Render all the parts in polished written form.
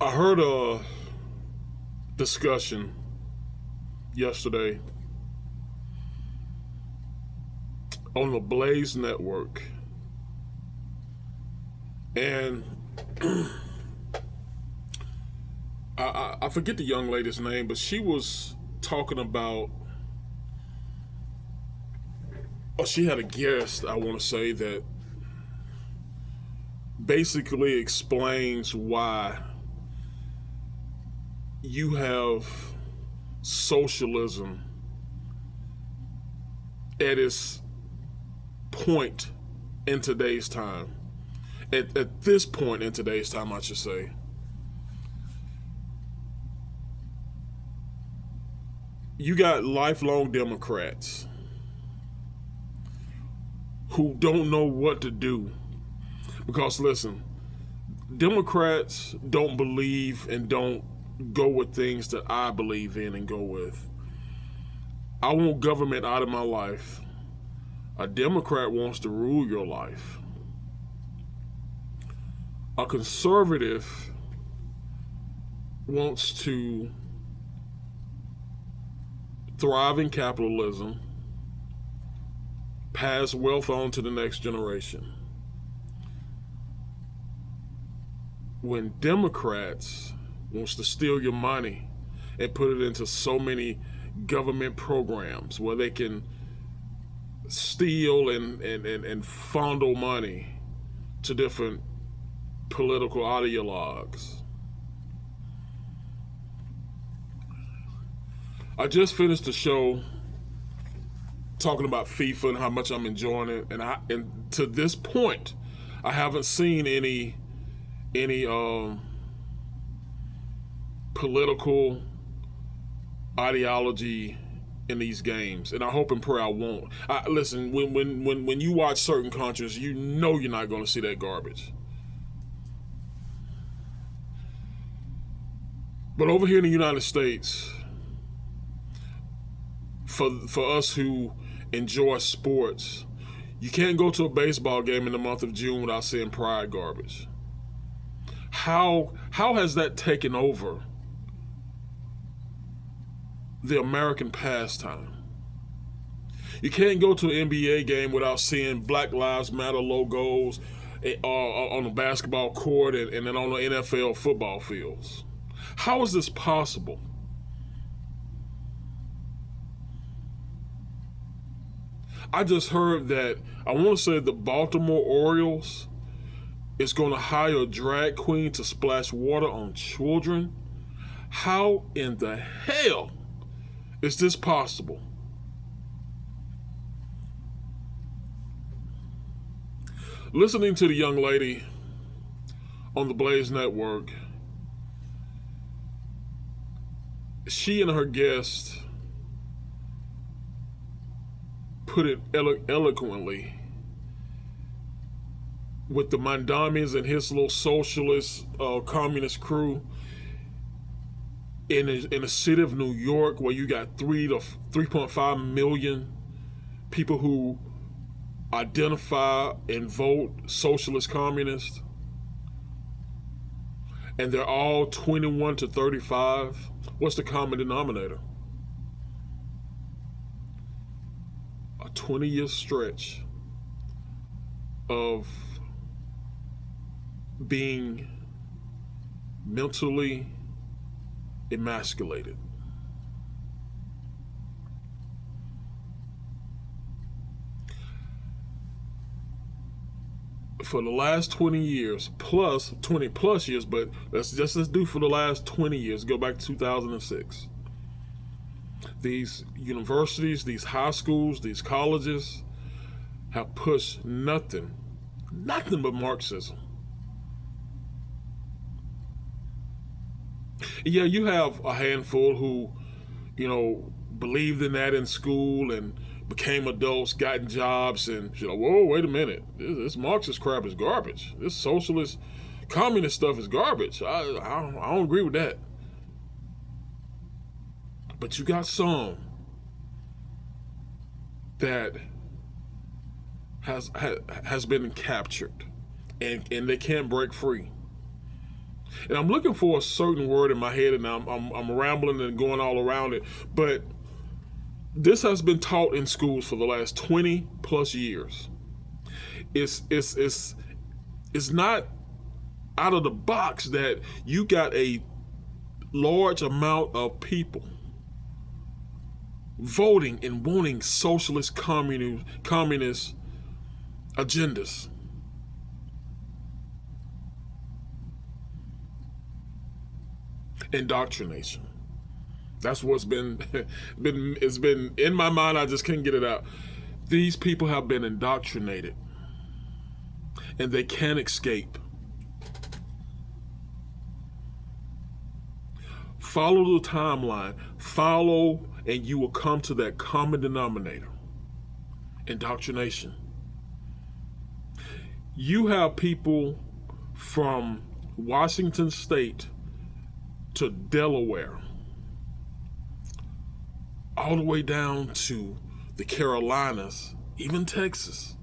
I heard a discussion yesterday on the Blaze Network, and I forget the young lady's name, but she was talking about, or she had a guest, I want to say, that basically explains why you have socialism at its point in today's time. At this point in today's time, I should say. You got lifelong Democrats who don't know what to do. Because listen, Democrats don't believe and don't go with things that I believe in and go with. I want government out of my life. A Democrat wants to rule your life. A conservative wants to thrive in capitalism, pass wealth on to the next generation. When Democrats wants to steal your money and put it into so many government programs where they can steal and fondle money to different political ideologues. I just finished the show talking about FIFA and how much I'm enjoying it, and to this point, I haven't seen any political ideology in these games, and I hope and pray I won't. Listen, when you watch certain countries, you know you're not going to see that garbage. But over here in the United States, for us who enjoy sports, you can't go to a baseball game in the month of June without seeing pride garbage. How has that taken over the American pastime? You can't go to an NBA game without seeing Black Lives Matter logos on the basketball court and then on the NFL football fields. How is this possible? I just heard that, I want to say the Baltimore Orioles is going to hire a drag queen to splash water on children. How in the hell is this possible? Listening to the young lady on the Blaze Network, she and her guest put it eloquently with the Mandamis and his little socialist communist crew in the city of New York, where you got 3.5 million people who identify and vote socialist communist, and they're all 21 to 35. What's the common denominator? A 20-year stretch of being mentally emasculated. For the last 20 years, plus 20 plus years, but let's do for the last 20 years, go back to 2006. These universities, these high schools, these colleges have pushed nothing but Marxism. Yeah, you have a handful who, believed in that in school and became adults, gotten jobs, and whoa, wait a minute, this Marxist crap is garbage. This socialist, communist stuff is garbage. I don't agree with that. But you got some that has been captured, and they can't break free. And I'm looking for a certain word in my head, and I'm rambling and going all around it. But this has been taught in schools for the last 20 plus years. It's not out of the box that you got a large amount of people voting and wanting socialist communist agendas. Indoctrination. That's what's been it's been in my mind. I just couldn't get it out. These people have been indoctrinated, and they can't escape. Follow the timeline. Follow, and you will come to that common denominator. Indoctrination. You have people from Washington State to Delaware, all the way down to the Carolinas, even Texas.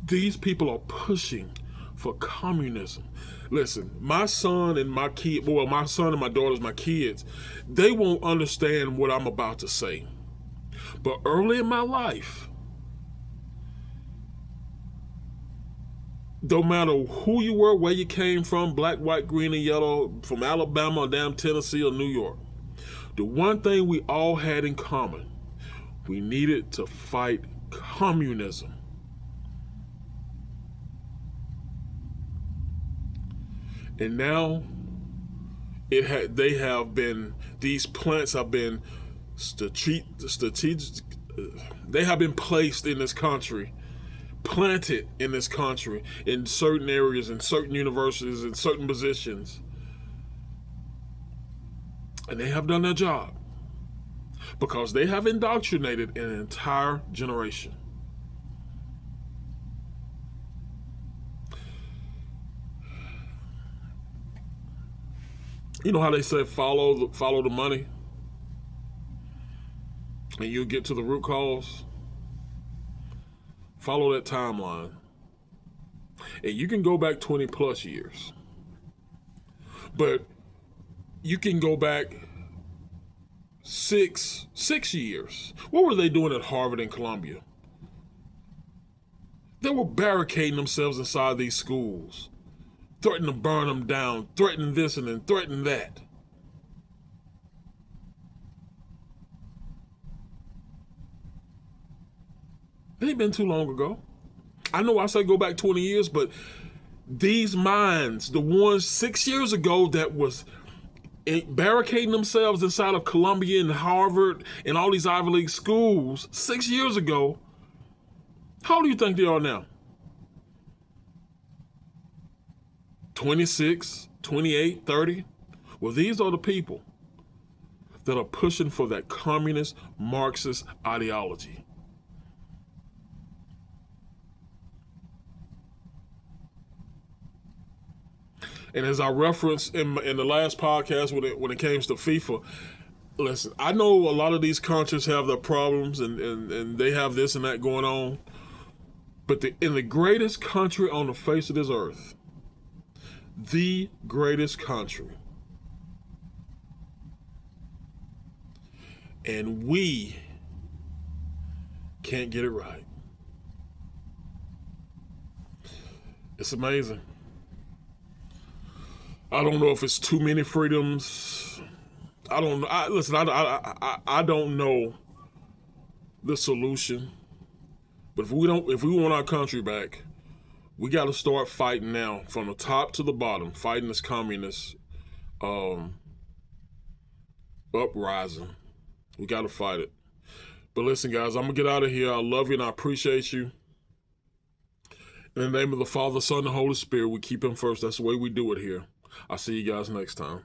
These people are pushing for communism. Listen, my son and my son and my daughters, my kids, they won't understand what I'm about to say. But early in my life, no matter who you were, where you came from, black, white, green, and yellow, from Alabama or damn Tennessee or New York, the one thing we all had in common, we needed to fight communism. And now these plants have been strategic. They have been placed in this country, planted in this country, in certain areas, in certain universities, in certain positions. And they have done their job because they have indoctrinated an entire generation. You know how they say follow the money, and you'll get to the root cause? Follow that timeline. And you can go back 20 plus years. But you can go back six years. What were they doing at Harvard and Columbia? They were barricading themselves inside these schools, threatening to burn them down, threatening this and then threatening that. It ain't been too long ago. I know I say go back 20 years, but these minds, the ones 6 years ago that was barricading themselves inside of Columbia and Harvard and all these Ivy League schools 6 years ago, how old do you think they are now? 26, 28, 30? Well, these are the people that are pushing for that communist Marxist ideology. And as I referenced in the last podcast when it came to FIFA, listen, I know a lot of these countries have their problems and they have this and that going on. But in the greatest country on the face of this earth, the greatest country, and we can't get it right. It's amazing. I don't know if it's too many freedoms. I don't know. I don't know the solution. But if we want our country back, we got to start fighting now, from the top to the bottom, fighting this communist uprising. We got to fight it. But listen, guys, I'm gonna get out of here. I love you and I appreciate you. In the name of the Father, Son, and Holy Spirit, we keep Him first. That's the way we do it here. I'll see you guys next time.